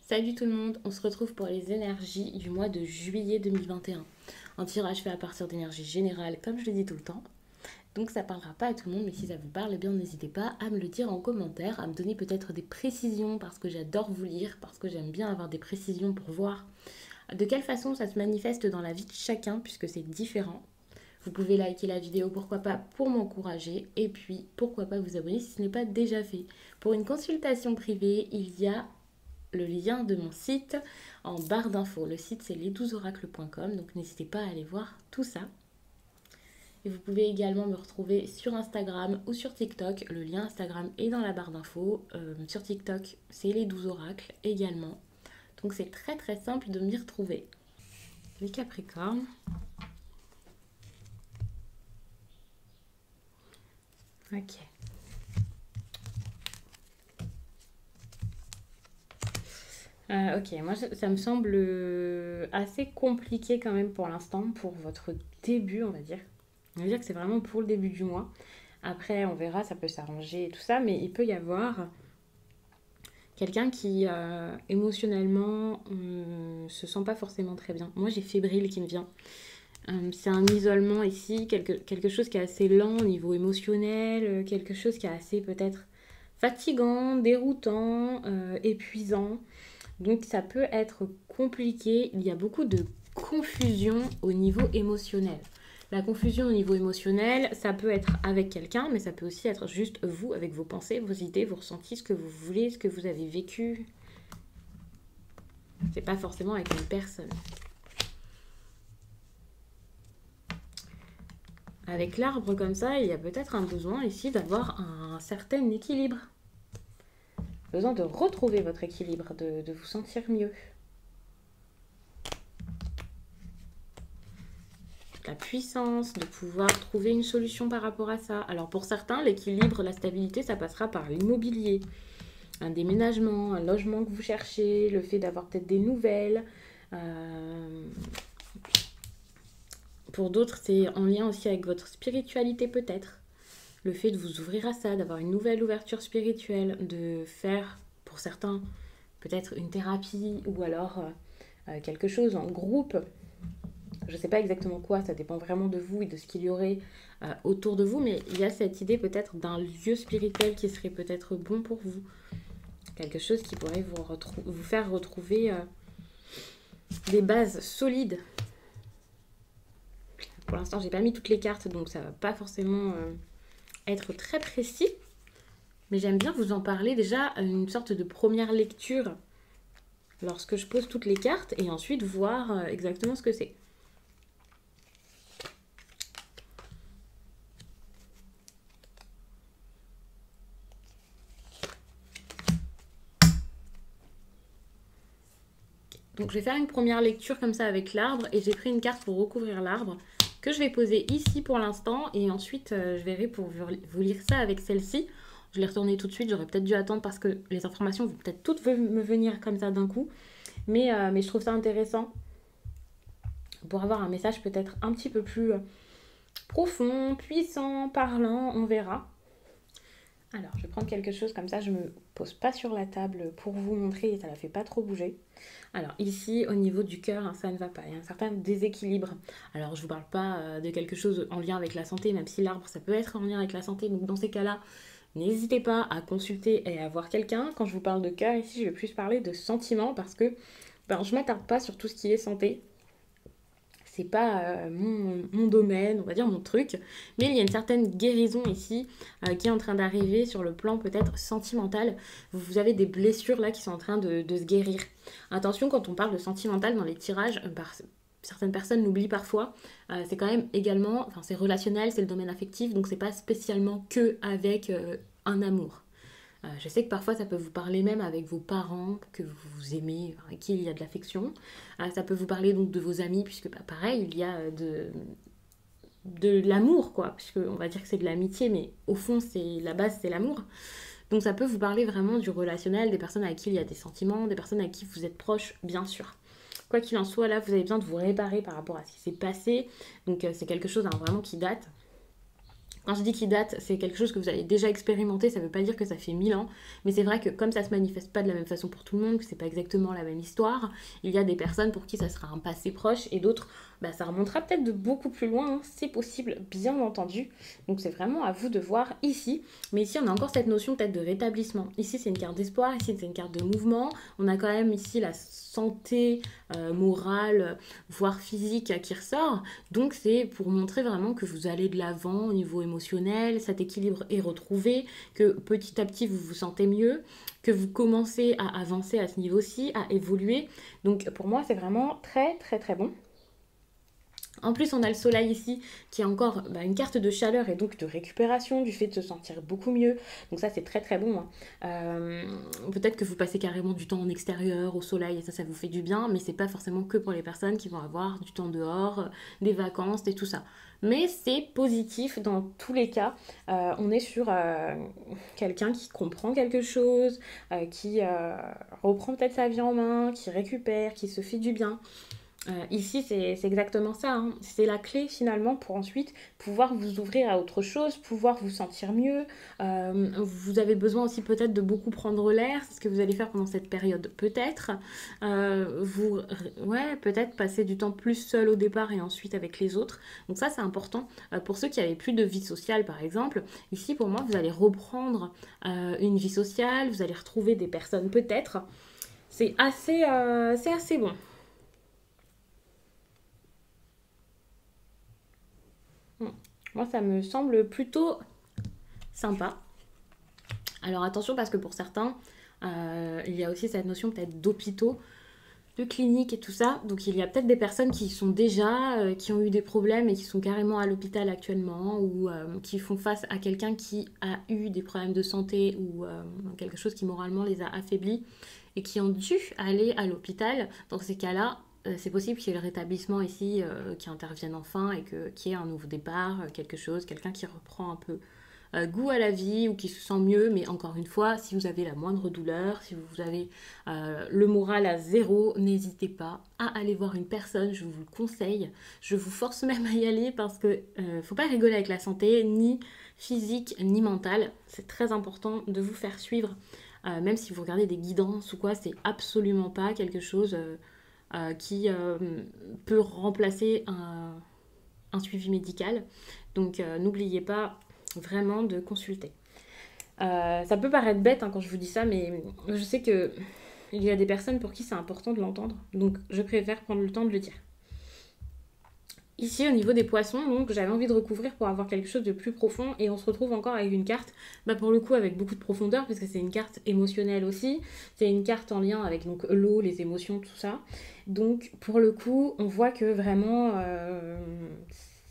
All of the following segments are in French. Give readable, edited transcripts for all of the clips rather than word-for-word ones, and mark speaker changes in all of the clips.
Speaker 1: Salut tout le monde, on se retrouve pour les énergies du mois de juillet 2021. Un tirage fait à partir d'énergie générale, comme je le dis tout le temps. Donc ça parlera pas à tout le monde, mais si ça vous parle, eh bien n'hésitez pas à me le dire en commentaire, à me donner peut-être des précisions, parce que j'adore vous lire, parce que j'aime bien avoir des précisions pour voir de quelle façon ça se manifeste dans la vie de chacun, puisque c'est différent. Vous pouvez liker la vidéo, pourquoi pas, pour m'encourager. Et puis, pourquoi pas vous abonner si ce n'est pas déjà fait. Pour une consultation privée, il y a le lien de mon site en barre d'infos. Le site c'est les12oracles.com, donc n'hésitez pas à aller voir tout ça. Et vous pouvez également me retrouver sur Instagram ou sur TikTok. Le lien Instagram est dans la barre d'infos. Sur TikTok, c'est les 12 oracles également. Donc c'est très très simple de m'y retrouver. Les Capricornes. Ok. Ok, moi ça me semble assez compliqué quand même pour l'instant, pour votre début, on va dire. On va dire que c'est vraiment pour le début du mois. Après, on verra, ça peut s'arranger et tout ça, mais il peut y avoir quelqu'un qui émotionnellement se sent pas forcément très bien. Moi, j'ai fébrile qui me vient. C'est un isolement ici, quelque chose qui est assez lent au niveau émotionnel, quelque chose qui est assez peut-être fatigant, déroutant, épuisant. Donc ça peut être compliqué, il y a beaucoup de confusion au niveau émotionnel. La confusion au niveau émotionnel, ça peut être avec quelqu'un, mais ça peut aussi être juste vous, avec vos pensées, vos idées, vos ressentis, ce que vous voulez, ce que vous avez vécu. C'est pas forcément avec une personne. Avec l'arbre comme ça, il y a peut-être un besoin ici d'avoir un certain équilibre. Besoin de retrouver votre équilibre, de vous sentir mieux. La puissance, de pouvoir trouver une solution par rapport à ça. Alors pour certains, l'équilibre, la stabilité, ça passera par l'immobilier. Un déménagement, un logement que vous cherchez, le fait d'avoir peut-être des nouvelles. Pour d'autres, c'est en lien aussi avec votre spiritualité peut-être. Le fait de vous ouvrir à ça, d'avoir une nouvelle ouverture spirituelle, de faire, pour certains, peut-être une thérapie ou alors quelque chose en groupe. Je ne sais pas exactement quoi, ça dépend vraiment de vous et de ce qu'il y aurait autour de vous, mais il y a cette idée peut-être d'un lieu spirituel qui serait peut-être bon pour vous. Quelque chose qui pourrait vous faire retrouver des bases solides. Pour l'instant, j'ai pas mis toutes les cartes, donc ça va pas forcément être très précis. Mais j'aime bien vous en parler déjà, une sorte de première lecture lorsque je pose toutes les cartes et ensuite voir exactement ce que c'est. Donc je vais faire une première lecture comme ça avec l'arbre et j'ai pris une carte pour recouvrir l'arbre que je vais poser ici pour l'instant et ensuite je verrai pour vous lire ça avec celle-ci. Je l'ai retournée tout de suite, j'aurais peut-être dû attendre parce que les informations vont peut-être toutes me venir comme ça d'un coup. Mais je trouve ça intéressant pour avoir un message peut-être un petit peu plus profond, puissant, parlant, on verra. Alors, je vais prendre quelque chose comme ça, je me pose pas sur la table pour vous montrer et ça la fait pas trop bouger. Alors ici, au niveau du cœur, hein, ça ne va pas, il y a un certain déséquilibre. Alors je vous parle pas de quelque chose en lien avec la santé, même si l'arbre ça peut être en lien avec la santé, donc dans ces cas-là, n'hésitez pas à consulter et à voir quelqu'un. Quand je vous parle de cœur ici, je vais plus parler de sentiments parce que je m'attarde pas sur tout ce qui est santé. C'est pas mon domaine, on va dire mon truc, mais il y a une certaine guérison ici qui est en train d'arriver sur le plan peut-être sentimental. Vous avez des blessures là qui sont en train de se guérir. Attention, quand on parle de sentimental dans les tirages, certaines personnes l'oublient parfois, c'est quand même également, enfin c'est relationnel, c'est le domaine affectif, donc c'est pas spécialement que avec un amour. Je sais que parfois ça peut vous parler même avec vos parents que vous aimez, avec qui il y a de l'affection. Ça peut vous parler donc de vos amis, puisque pareil, il y a de l'amour, quoi. Puisque on va dire que c'est de l'amitié, mais au fond, la base, c'est l'amour. Donc ça peut vous parler vraiment du relationnel, des personnes avec qui il y a des sentiments, des personnes avec qui vous êtes proches, bien sûr. Quoi qu'il en soit, là, vous avez besoin de vous réparer par rapport à ce qui s'est passé. Donc c'est quelque chose vraiment qui date. Quand je dis qui date, c'est quelque chose que vous avez déjà expérimenté, ça veut pas dire que ça fait 1000 ans, mais c'est vrai que comme ça se manifeste pas de la même façon pour tout le monde, que c'est pas exactement la même histoire, il y a des personnes pour qui ça sera un passé proche et d'autres, bah, ça remontera peut-être de beaucoup plus loin, hein, c'est possible, bien entendu. Donc c'est vraiment à vous de voir ici. Mais ici, on a encore cette notion peut-être de rétablissement. Ici, c'est une carte d'espoir, ici, c'est une carte de mouvement. On a quand même ici la santé morale, voire physique qui ressort. Donc c'est pour montrer vraiment que vous allez de l'avant au niveau émotionnel, cet équilibre est retrouvé, que petit à petit vous vous sentez mieux, que vous commencez à avancer à ce niveau-ci, à évoluer. Donc pour moi c'est vraiment très très très bon. En plus, on a le soleil ici qui est encore une carte de chaleur et donc de récupération, du fait de se sentir beaucoup mieux. Donc ça, c'est très très bon, hein. Peut-être que vous passez carrément du temps en extérieur, au soleil, et ça vous fait du bien, mais c'est pas forcément que pour les personnes qui vont avoir du temps dehors, des vacances et tout ça. Mais c'est positif dans tous les cas. On est sur quelqu'un qui comprend quelque chose, qui reprend peut-être sa vie en main, qui récupère, qui se fait du bien. Ici, c'est exactement ça, hein. C'est la clé finalement pour ensuite pouvoir vous ouvrir à autre chose, pouvoir vous sentir mieux. Vous avez besoin aussi peut-être de beaucoup prendre l'air, c'est ce que vous allez faire pendant cette période, peut-être. Ouais, peut-être passer du temps plus seul au départ et ensuite avec les autres. Donc ça, c'est important. Pour ceux qui avaient plus de vie sociale, par exemple, ici, pour moi, vous allez reprendre une vie sociale, vous allez retrouver des personnes peut-être. C'est assez bon. Moi, ça me semble plutôt sympa. Alors attention parce que pour certains, il y a aussi cette notion peut-être d'hôpitaux, de cliniques et tout ça. Donc il y a peut-être des personnes qui sont déjà, qui ont eu des problèmes et qui sont carrément à l'hôpital actuellement ou qui font face à quelqu'un qui a eu des problèmes de santé ou quelque chose qui moralement les a affaiblis et qui ont dû aller à l'hôpital. Dans ces cas-là, c'est possible qu'il y ait le rétablissement ici qui intervienne enfin et qu'il y ait un nouveau départ, quelque chose, quelqu'un qui reprend un peu goût à la vie ou qui se sent mieux. Mais encore une fois, si vous avez la moindre douleur, si vous avez le moral à zéro, n'hésitez pas à aller voir une personne, je vous le conseille. Je vous force même à y aller parce que faut pas rigoler avec la santé, ni physique, ni mentale. C'est très important de vous faire suivre. Même si vous regardez des guidances ou quoi, c'est absolument pas quelque chose qui peut remplacer un suivi médical. Donc n'oubliez pas vraiment de consulter. Ça peut paraître bête hein, quand je vous dis ça, mais je sais que il y a des personnes pour qui c'est important de l'entendre. Donc je préfère prendre le temps de le dire. Ici, au niveau des poissons, donc j'avais envie de recouvrir pour avoir quelque chose de plus profond et on se retrouve encore avec une carte, pour le coup avec beaucoup de profondeur parce que c'est une carte émotionnelle aussi, c'est une carte en lien avec donc l'eau, les émotions, tout ça. Donc pour le coup, on voit que vraiment,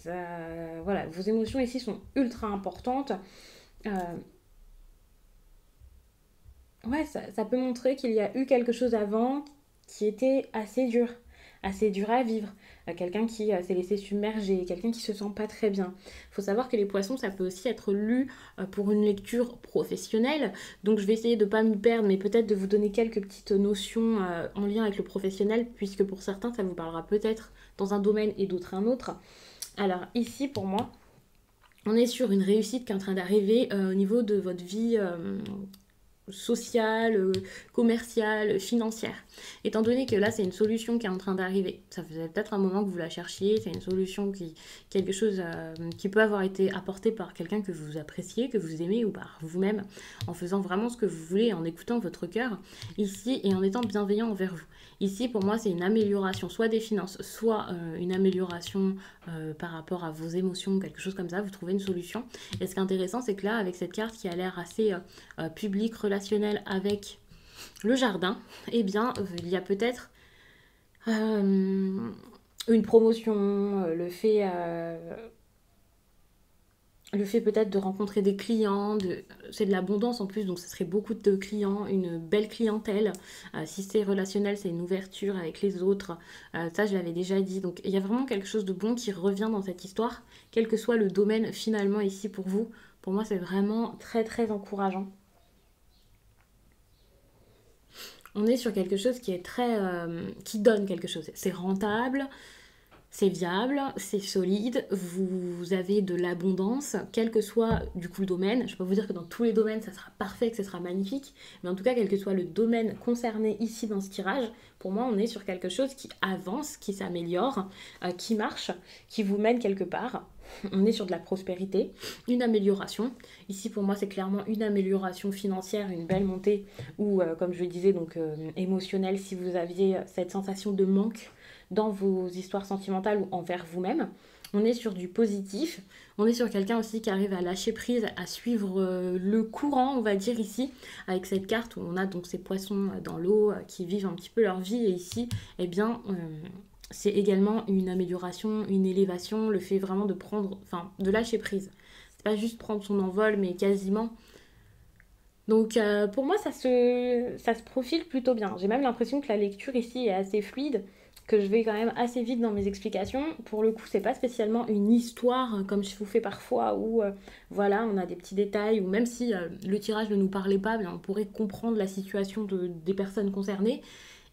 Speaker 1: voilà, vos émotions ici sont ultra importantes. Euh, ouais, ça peut montrer qu'il y a eu quelque chose avant qui était assez dur à vivre. Quelqu'un qui s'est laissé submerger, quelqu'un qui se sent pas très bien. Il faut savoir que les poissons, ça peut aussi être lu pour une lecture professionnelle. Donc je vais essayer de ne pas me perdre, mais peut-être de vous donner quelques petites notions en lien avec le professionnel, puisque pour certains, ça vous parlera peut-être dans un domaine et d'autres un autre. Alors ici, pour moi, on est sur une réussite qui est en train d'arriver au niveau de votre vie sociale, commerciale, financière. Étant donné que là, c'est une solution qui est en train d'arriver. Ça faisait peut-être un moment que vous la cherchiez. C'est une solution quelque chose qui peut avoir été apporté par quelqu'un que vous appréciez, que vous aimez ou par vous-même, en faisant vraiment ce que vous voulez, en écoutant votre cœur ici et en étant bienveillant envers vous. Ici, pour moi, c'est une amélioration, soit des finances, soit une amélioration par rapport à vos émotions, quelque chose comme ça. Vous trouvez une solution. Et ce qui est intéressant, c'est que là, avec cette carte qui a l'air assez publique, relationnelle avec le jardin, eh bien, il y a peut-être une promotion, le fait peut-être de rencontrer des clients, c'est de l'abondance en plus, donc ce serait beaucoup de clients, une belle clientèle. Si c'est relationnel, c'est une ouverture avec les autres. Ça, je l'avais déjà dit. Donc il y a vraiment quelque chose de bon qui revient dans cette histoire, quel que soit le domaine finalement ici pour vous. Pour moi, c'est vraiment très très encourageant. On est sur quelque chose qui est très qui donne quelque chose. C'est rentable, c'est viable, c'est solide, vous avez de l'abondance, quel que soit du coup le domaine. Je ne vais pas vous dire que dans tous les domaines ça sera parfait, que ça sera magnifique, mais en tout cas quel que soit le domaine concerné ici dans ce tirage, pour moi on est sur quelque chose qui avance, qui s'améliore, qui marche, qui vous mène quelque part. On est sur de la prospérité, une amélioration. Ici pour moi c'est clairement une amélioration financière, une belle montée, ou comme je le disais donc émotionnelle si vous aviez cette sensation de manque dans vos histoires sentimentales ou envers vous-même. On est sur du positif, on est sur quelqu'un aussi qui arrive à lâcher prise, à suivre le courant, on va dire ici, avec cette carte où on a donc ces poissons dans l'eau qui vivent un petit peu leur vie. Et ici, eh bien, c'est également une amélioration, une élévation, le fait vraiment de prendre, enfin, de lâcher prise. C'est pas juste prendre son envol, mais quasiment. Donc pour moi, ça se profile plutôt bien. J'ai même l'impression que la lecture ici est assez fluide, que je vais quand même assez vite dans mes explications. Pour le coup, c'est pas spécialement une histoire comme je vous fais parfois où voilà, on a des petits détails, ou même si le tirage ne nous parlait pas, bien, on pourrait comprendre la situation des personnes concernées.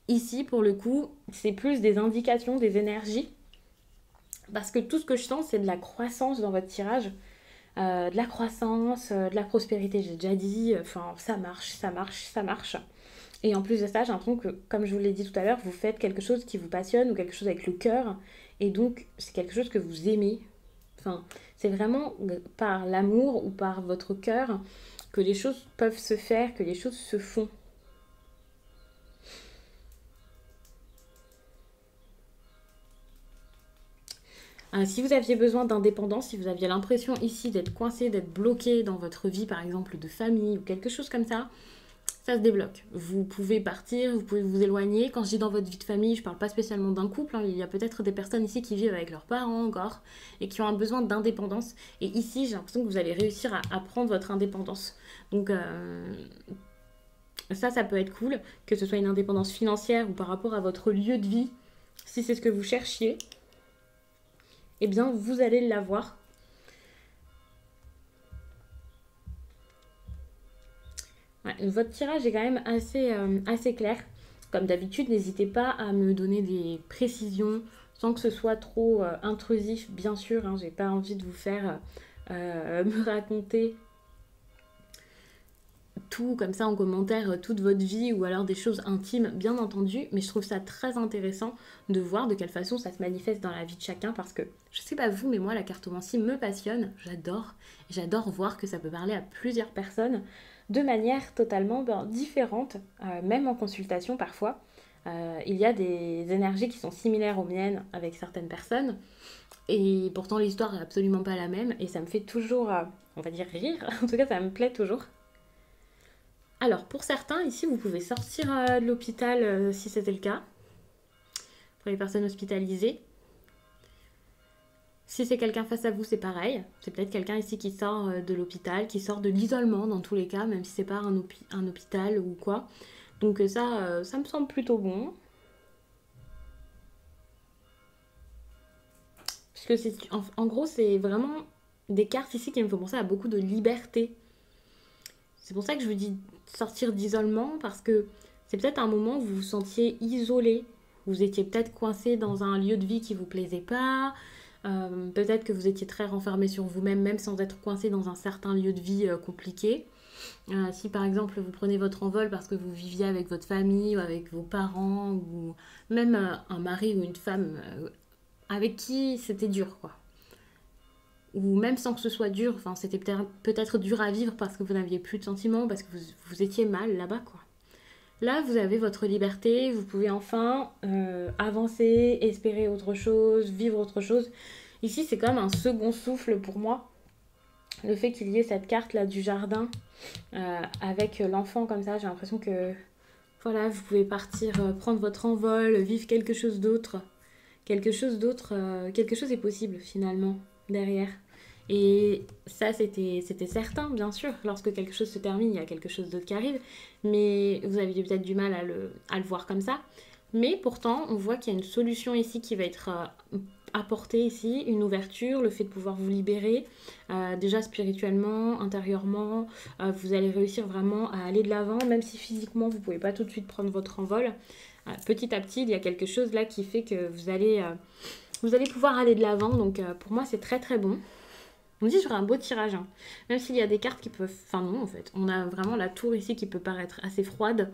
Speaker 1: Ici, pour le coup, c'est plus des indications, des énergies, parce que tout ce que je sens, c'est de la croissance dans votre tirage. De la croissance, de la prospérité, j'ai déjà dit, enfin ça marche, ça marche, ça marche. Et en plus de ça, j'ai l'impression que, comme je vous l'ai dit tout à l'heure, vous faites quelque chose qui vous passionne ou quelque chose avec le cœur, et donc c'est quelque chose que vous aimez. Enfin, c'est vraiment par l'amour ou par votre cœur que les choses peuvent se faire, que les choses se font. Si vous aviez besoin d'indépendance, si vous aviez l'impression ici d'être coincé, d'être bloqué dans votre vie, par exemple de famille ou quelque chose comme ça se débloque. Vous pouvez partir, vous pouvez vous éloigner. Quand je dis dans votre vie de famille, je ne parle pas spécialement d'un couple, hein. Il y a peut-être des personnes ici qui vivent avec leurs parents encore et qui ont un besoin d'indépendance. Et ici, j'ai l'impression que vous allez réussir à prendre votre indépendance. Donc ça peut être cool, que ce soit une indépendance financière ou par rapport à votre lieu de vie. Si c'est ce que vous cherchiez, eh bien vous allez l'avoir. Ouais, votre tirage est quand même assez clair. Comme d'habitude, n'hésitez pas à me donner des précisions sans que ce soit trop intrusif, bien sûr. Hein, j'ai pas envie de vous faire me raconter tout comme ça en commentaire, toute votre vie ou alors des choses intimes, bien entendu. Mais je trouve ça très intéressant de voir de quelle façon ça se manifeste dans la vie de chacun, parce que je sais pas vous, mais moi la cartomancie me passionne, j'adore. J'adore voir que ça peut parler à plusieurs personnes de manière totalement différente, même en consultation parfois. Il y a des énergies qui sont similaires aux miennes avec certaines personnes, et pourtant l'histoire est absolument pas la même, et ça me fait toujours, on va dire, rire. En tout cas, ça me plaît toujours. Alors, pour certains, ici, vous pouvez sortir de l'hôpital si c'était le cas, pour les personnes hospitalisées. Si c'est quelqu'un face à vous, c'est pareil. C'est peut-être quelqu'un ici qui sort de l'hôpital, qui sort de l'isolement dans tous les cas, même si c'est pas un hôpital ou quoi. Donc ça me semble plutôt bon. Parce que en gros, c'est vraiment des cartes ici qui me font penser à beaucoup de liberté. C'est pour ça que je vous dis sortir d'isolement, parce que c'est peut-être un moment où vous vous sentiez isolé. Vous étiez peut-être coincé dans un lieu de vie qui vous plaisait pas. Peut-être que vous étiez très renfermé sur vous-même, même sans être coincé dans un certain lieu de vie compliqué. Si par exemple vous prenez votre envol parce que vous viviez avec votre famille ou avec vos parents, ou même un mari ou une femme avec qui c'était dur, quoi. Ou même sans que ce soit dur, enfin c'était peut-être dur à vivre parce que vous n'aviez plus de sentiments, parce que vous étiez mal là-bas, quoi. Là, vous avez votre liberté, vous pouvez enfin avancer, espérer autre chose, vivre autre chose. Ici, c'est comme un second souffle pour moi. Le fait qu'il y ait cette carte là du jardin avec l'enfant comme ça, j'ai l'impression que voilà, vous pouvez partir, prendre votre envol, vivre quelque chose d'autre. Quelque chose d'autre, quelque chose est possible finalement derrière. Et ça, c'était certain, bien sûr. Lorsque quelque chose se termine, il y a quelque chose d'autre qui arrive. Mais vous aviez peut-être du mal à le voir comme ça. Mais pourtant, on voit qu'il y a une solution ici qui va être apportée ici, une ouverture, le fait de pouvoir vous libérer, déjà spirituellement, intérieurement. Vous allez réussir vraiment à aller de l'avant, même si physiquement, vous ne pouvez pas tout de suite prendre votre envol. Petit à petit, il y a quelque chose là qui fait que vous allez vous allez pouvoir aller de l'avant. Donc pour moi, c'est très très bon. On me dit sur un beau tirage, hein. Même s'il y a des cartes qui peuvent... Enfin non, en fait. On a vraiment la tour ici qui peut paraître assez froide.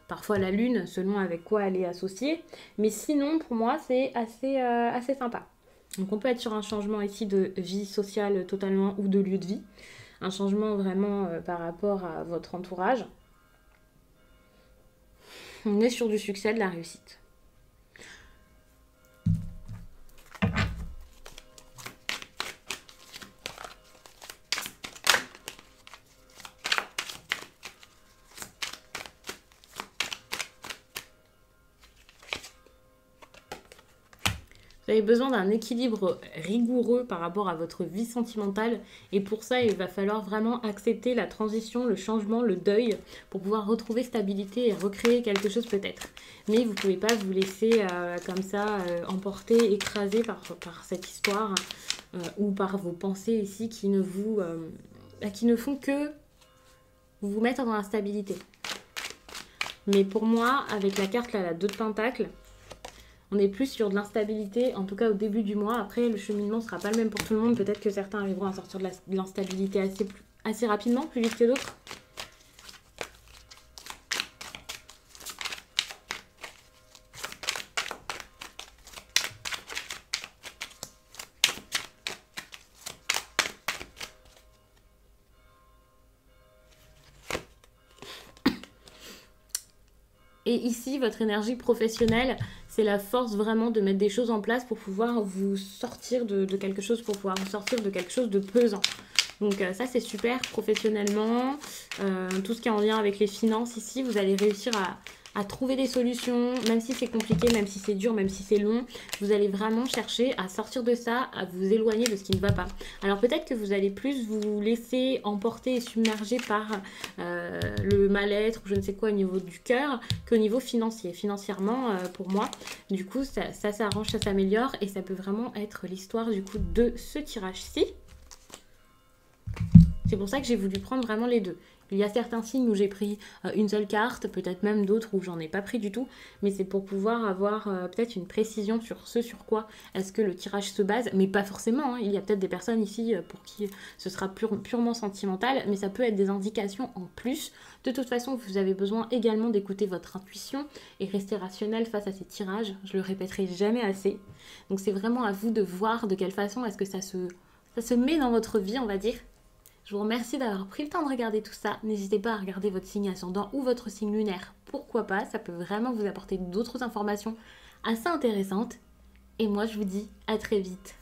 Speaker 1: Parfois la lune, selon avec quoi elle est associée. Mais sinon, pour moi, c'est assez sympa. Donc on peut être sur un changement ici de vie sociale totalement ou de lieu de vie. Un changement vraiment par rapport à votre entourage. On est sur du succès, de la réussite. Vous avez besoin d'un équilibre rigoureux par rapport à votre vie sentimentale et pour ça, il va falloir vraiment accepter la transition, le changement, le deuil pour pouvoir retrouver stabilité et recréer quelque chose peut-être. Mais vous ne pouvez pas vous laisser comme ça emporter, écraser par cette histoire ou par vos pensées ici qui ne font que vous mettre dans l'instabilité. Mais pour moi, avec la carte là, la 2 de Pentacle, on est plus sur de l'instabilité, en tout cas au début du mois. Après, le cheminement ne sera pas le même pour tout le monde. Peut-être que certains arriveront à sortir de l'instabilité assez rapidement, plus vite que d'autres. Et ici, votre énergie professionnelle, c'est la force vraiment de mettre des choses en place pour pouvoir vous sortir de quelque chose, pour pouvoir vous sortir de quelque chose de pesant. Donc ça, c'est super professionnellement. Tout ce qui est en lien avec les finances ici, vous allez réussir à trouver des solutions, même si c'est compliqué, même si c'est dur, même si c'est long. Vous allez vraiment chercher à sortir de ça, à vous éloigner de ce qui ne va pas. Alors peut-être que vous allez plus vous laisser emporter et submerger par le mal-être ou je ne sais quoi au niveau du cœur qu'au niveau financier. Financièrement, pour moi, du coup, ça s'arrange, ça s'améliore et ça peut vraiment être l'histoire du coup de ce tirage-ci. C'est pour ça que j'ai voulu prendre vraiment les deux. Il y a certains signes où j'ai pris une seule carte, peut-être même d'autres où j'en ai pas pris du tout, mais c'est pour pouvoir avoir peut-être une précision sur ce sur quoi est-ce que le tirage se base, mais pas forcément, hein. Il y a peut-être des personnes ici pour qui ce sera purement sentimental, mais ça peut être des indications en plus. De toute façon, vous avez besoin également d'écouter votre intuition et rester rationnel face à ces tirages, je le répéterai jamais assez. Donc c'est vraiment à vous de voir de quelle façon est-ce que ça se met dans votre vie, on va dire. Je vous remercie d'avoir pris le temps de regarder tout ça. N'hésitez pas à regarder votre signe ascendant ou votre signe lunaire. Pourquoi pas, ça peut vraiment vous apporter d'autres informations assez intéressantes. Et moi, je vous dis à très vite.